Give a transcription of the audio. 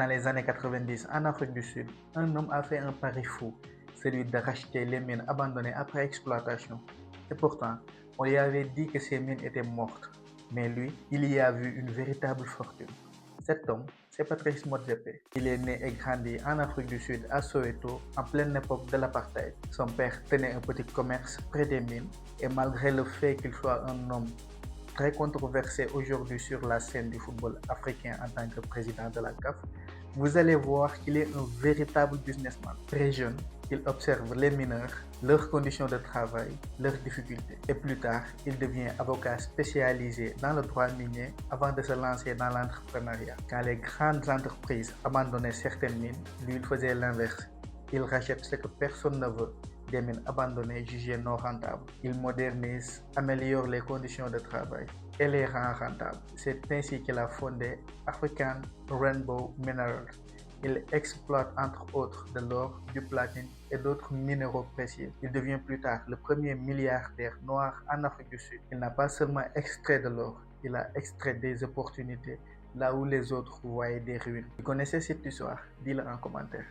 Dans les années 90, en Afrique du Sud, un homme a fait un pari fou, celui de racheter les mines abandonnées après exploitation. Et pourtant, on lui avait dit que ces mines étaient mortes. Mais lui, il y a vu une véritable fortune. Cet homme, c'est Patrice Motsepe. Il est né et grandi en Afrique du Sud, à Soweto, en pleine époque de l'apartheid. Son père tenait un petit commerce près des mines et malgré le fait qu'il soit un homme très controversé aujourd'hui sur la scène du football africain en tant que président de la CAF, vous allez voir qu'il est un véritable businessman. Très jeune, il observe les mineurs, leurs conditions de travail, leurs difficultés. Et plus tard, il devient avocat spécialisé dans le droit minier avant de se lancer dans l'entrepreneuriat. Quand les grandes entreprises abandonnaient certaines mines, lui il faisait l'inverse. Il rachète ce que personne ne veut, des mines abandonnées jugées non rentables. Il modernise, améliore les conditions de travail et les rend rentables. C'est ainsi qu'il a fondé African Rainbow Minerals. Il exploite entre autres de l'or, du platine et d'autres minéraux précieux. Il devient plus tard le premier milliardaire noir en Afrique du Sud. Il n'a pas seulement extrait de l'or, il a extrait des opportunités là où les autres voyaient des ruines. Vous connaissez cette histoire? Dis-le en commentaire.